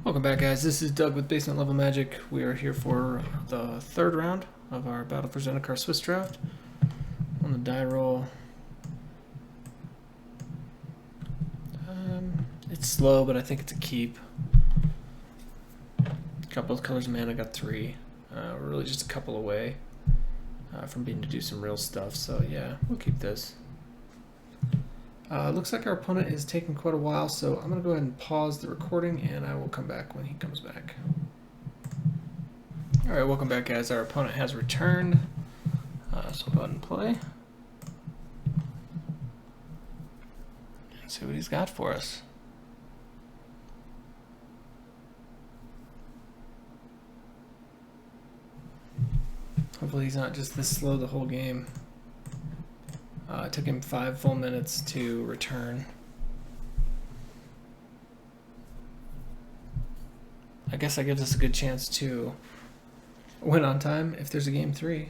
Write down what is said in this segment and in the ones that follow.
Welcome back, guys. This is Doug with Basement Level Magic. We are here for the third round of our Battle for Zendikar Swiss draft. On the die roll, it's slow, but I think it's a keep. Got both colors of mana, got 3. We're really just a couple away from being to do some real stuff, so yeah, we'll keep this. Looks like our opponent is taking quite a while, so I'm going to go ahead and pause the recording and I will come back when he comes back. Alright, welcome back, guys. Our opponent has returned, so we'll go ahead and play and see what he's got for us. Hopefully he's not just this slow the whole game. It took him 5 full minutes to return. I guess that gives us a good chance to win on time if there's a game 3.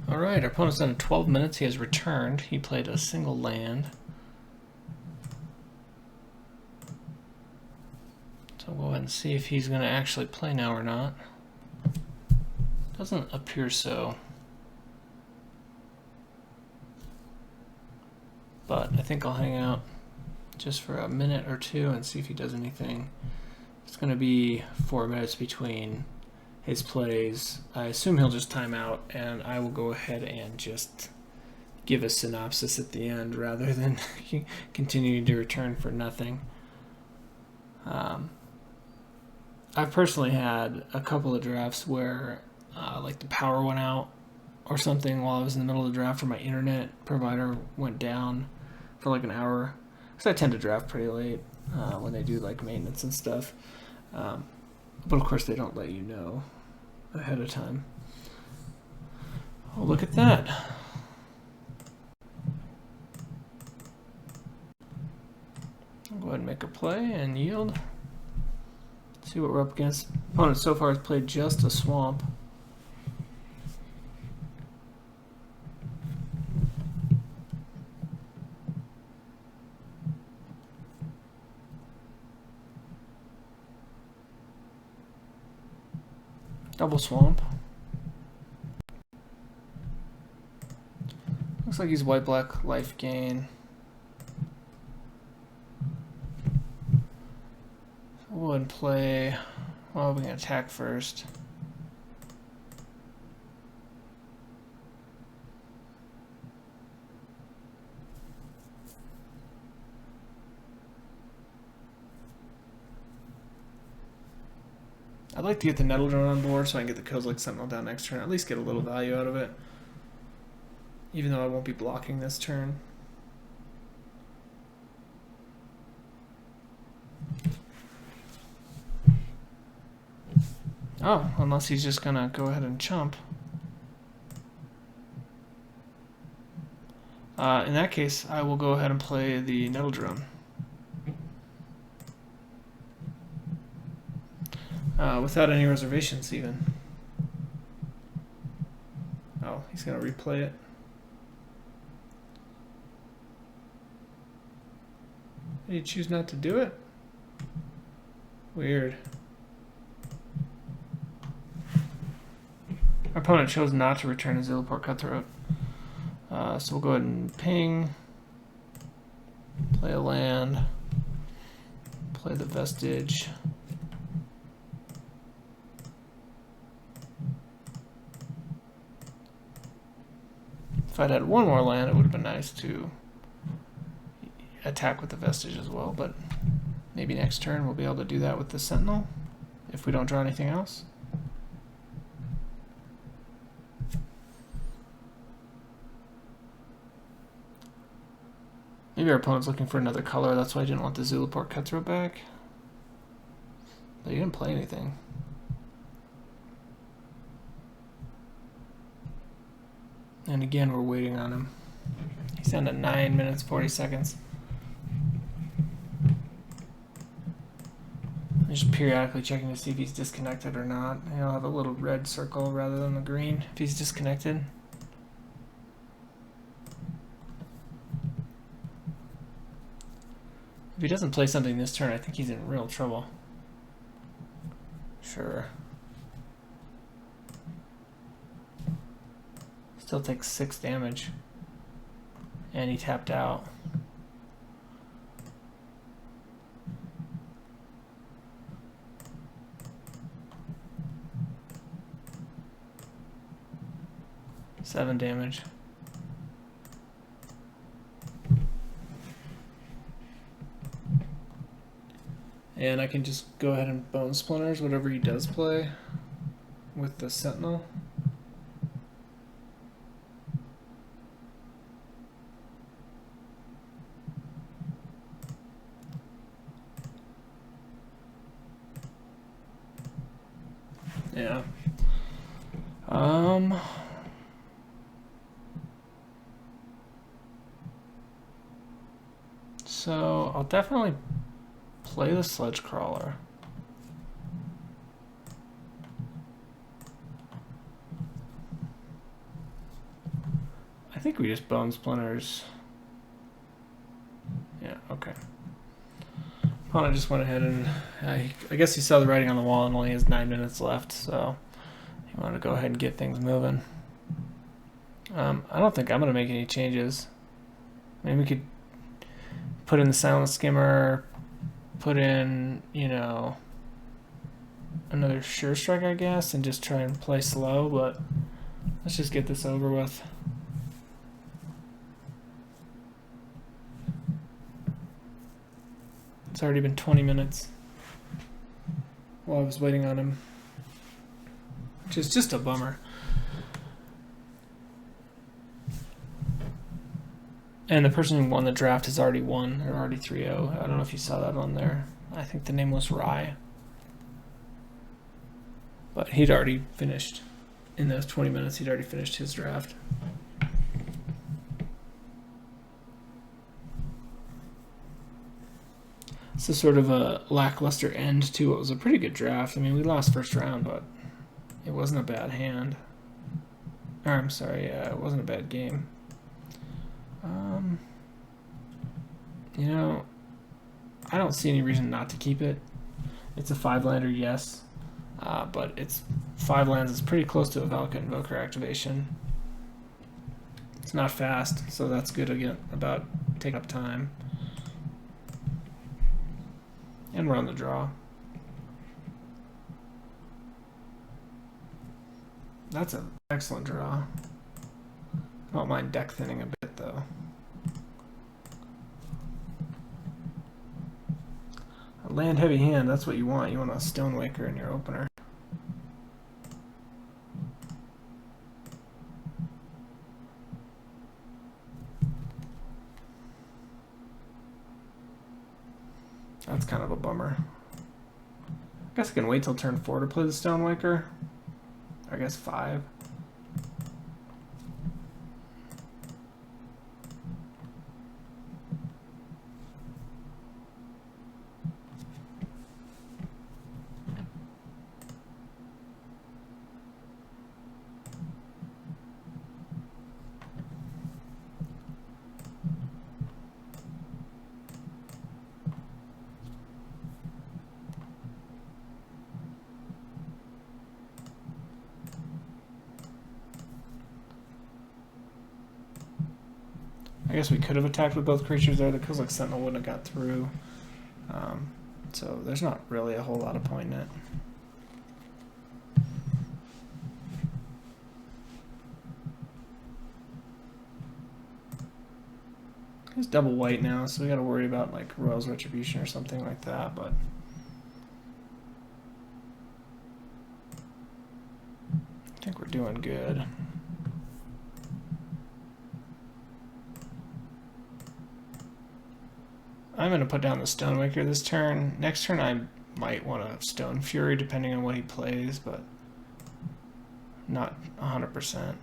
Alright, our opponent's done 12 minutes. He has returned. He played a single land. So we'll go ahead and see if he's going to actually play now or not. Doesn't appear so. But I think I'll hang out just for a minute or two and see if he does anything. It's going to be 4 minutes between his plays. I assume he'll just time out, and I will go ahead and just give a synopsis at the end rather than continuing to return for nothing. I've personally had a couple of drafts where like the power went out or something while I was in the middle of the draft, or my internet provider went down for like an hour, because I tend to draft pretty late when they do like maintenance and stuff, but of course they don't let you know ahead of time. Oh, look at that. I'll go ahead and make a play and yield. See what we're up against. Opponent so far has played just a swamp. Double swamp. Looks like he's white-black life gain. We'll go ahead and play. Well, we can attack first. I'd like to get the Nettle Drone on board so I can get the Kozilek Sentinel down next turn, at least get a little value out of it, even though I won't be blocking this turn. Oh, unless he's just gonna go ahead and chump. In that case, I will go ahead and play the Nettle Drone. Without any reservations, even. Oh, he's gonna replay it. Did he choose not to do it? Weird. Our opponent chose not to return his Zilliport Cutthroat. So we'll go ahead and ping, play a land, play the Vestige. If I'd had one more land, it would have been nice to attack with the Vestige as well, but maybe next turn we'll be able to do that with the Sentinel if we don't draw anything else. Maybe our opponent's looking for another color, that's why I didn't want the Zilliport Cutthroat back. But he didn't play anything. And again, we're waiting on him. He's down to 9 minutes, 40 seconds. I'm just periodically checking to see if he's disconnected or not. He'll have a little red circle rather than the green if he's disconnected. If he doesn't play something this turn, I think he's in real trouble. Sure. Still takes 6 damage. And he tapped out. Seven damage. And I can just go ahead and bone splinters whatever he does play with the sentinel. Yeah. So I'll definitely play the sledge crawler. I think we just bone splinters. Yeah, okay. Opponent just went ahead and I guess he saw the writing on the wall and only has 9 minutes left, so he wanted to go ahead and get things moving. I don't think I'm going to make any changes. Maybe we could put in the silent skimmer, put in, you know, another sure strike, I guess, and just try and play slow, but let's just get this over with. It's already been 20 minutes while I was waiting on him, which is just a bummer. And the person who won the draft has already won. They're already 3-0. I don't know if you saw that on there. I think the name was Rye. But he'd already finished. In those 20 minutes, he'd already finished his draft. It's a sort of a lackluster end to what was a pretty good draft. I mean, we lost first round, but it wasn't a bad hand. Or, I'm sorry, it wasn't a bad game. You know, I don't see any reason not to keep it. It's a 5-lander, yes, but it's 5 lands. It's pretty close to a Valka Invoker activation. It's not fast, so that's good again about taking up time. And we're on the draw. That's an excellent draw. I don't mind deck thinning a bit, though. A land heavy hand, that's what you want. You want a Stonewaker in your opener. That's kind of a bummer. I guess I can wait till turn 4 to play the Stonewaker. I guess 5. I guess we could have attacked with both creatures there. The Kozilek Sentinel wouldn't have got through. So there's not really a whole lot of point in it. It's double white now, so we got to worry about like Royal's Retribution or something like that, but I think we're doing good. I'm going to put down the Stonewaker this turn. Next turn I might want a Stone Fury depending on what he plays, but not 100%.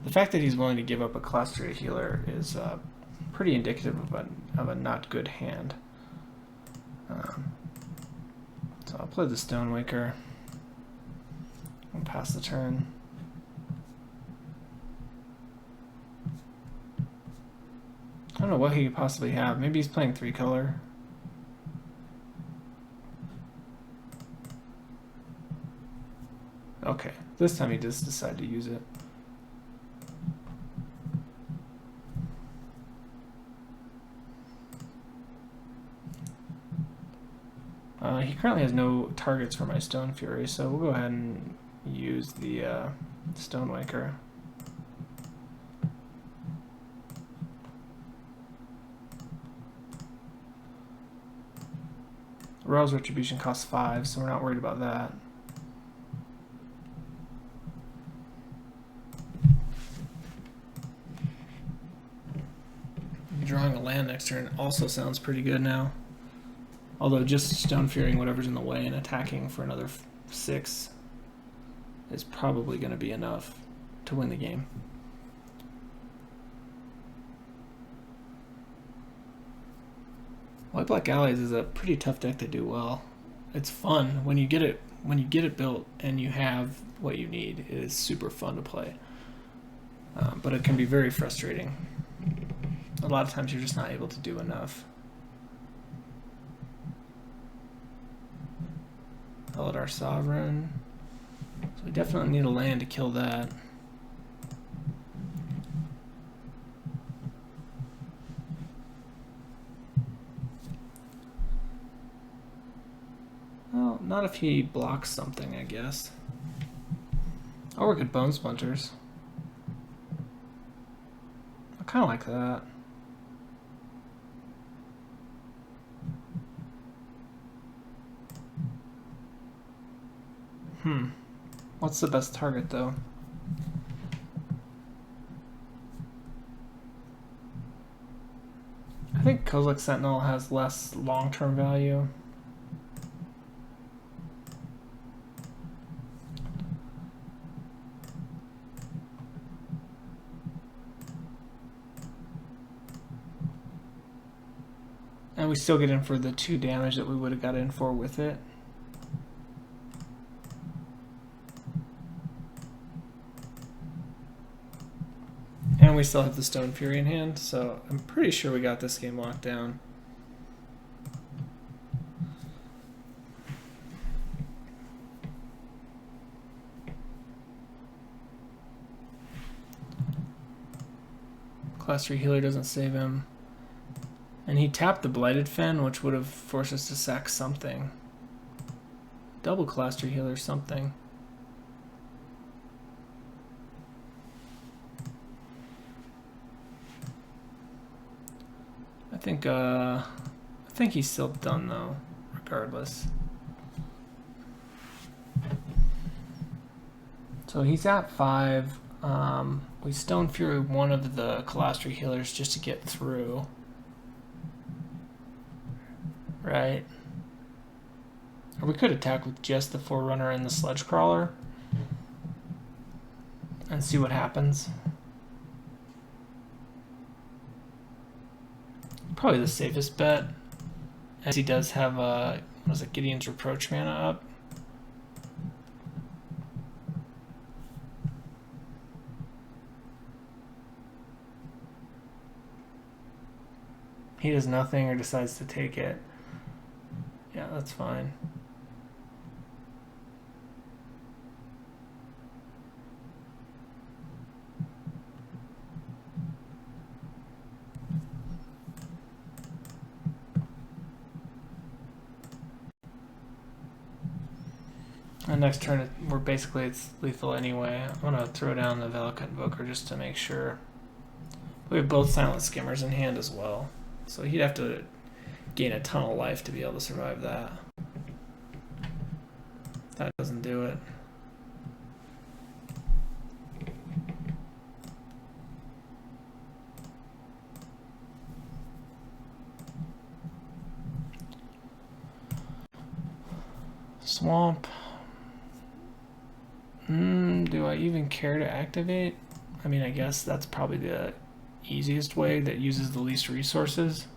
The fact that he's willing to give up a Class 3 healer is pretty indicative of a not good hand. So I'll play the Stonewaker and pass the turn. I don't know what he could possibly have. Maybe he's playing 3-color. This time he just decided to use it. He currently has no targets for my Stone Fury, so we'll go ahead and use the Stonewaker. Arouse Retribution costs 5, so we're not worried about that. Drawing a land next turn also sounds pretty good now. Although just Stone Furying whatever's in the way and attacking for another 6 is probably going to be enough to win the game. White Black Allies is a pretty tough deck to do well. It's fun when you get it built and you have what you need. It is super fun to play, but it can be very frustrating. A lot of times you're just not able to do enough. Eldar Sovereign. So we definitely need a land to kill that. Well, not if he blocks something, I guess. Or we could Bone Splinters. I kind of like that. What's the best target, though? I think Kozilek Sentinel has less long-term value. And we still get in for the 2 damage that we would have got in for with it. And we still have the Stone Fury in hand, so I'm pretty sure we got this game locked down. Class 3 Healer doesn't save him. And he tapped the Blighted Fen, which would have forced us to sack something. Double Class 3 Healer something. I think he's still done though, regardless. So he's at 5. We Stone Fury one of the Colostri healers just to get through. Right. Or we could attack with just the Forerunner and the Sledge Crawler and see what happens. Probably the safest bet, as he does have was it Gideon's Reproach mana up. He does nothing or decides to take it. Yeah, that's fine. And next turn, we're basically, it's lethal anyway. I'm gonna throw down the Velka Invoker just to make sure. We have both Silent Skimmers in hand as well, so he'd have to gain a ton of life to be able to survive that. That doesn't do it. Swamp. Do I even care to activate? I mean, I guess that's probably the easiest way that uses the least resources.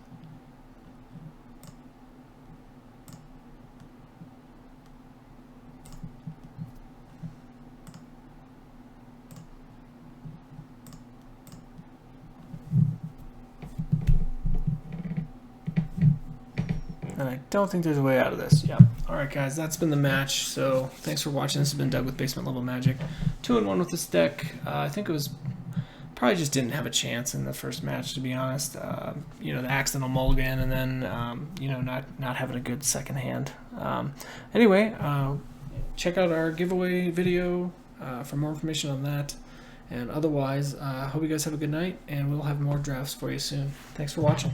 And and I don't think there's a way out of this. Yeah. All right, guys, that's been the match. So thanks for watching. This has been Doug with Basement Level Magic. 2-1 with this deck. I think it was probably just didn't have a chance in the first match, to be honest. You know, the accidental mulligan, and then you know, not having a good second hand. Anyway, check out our giveaway video for more information on that. And otherwise, hope you guys have a good night, and we'll have more drafts for you soon. Thanks for watching.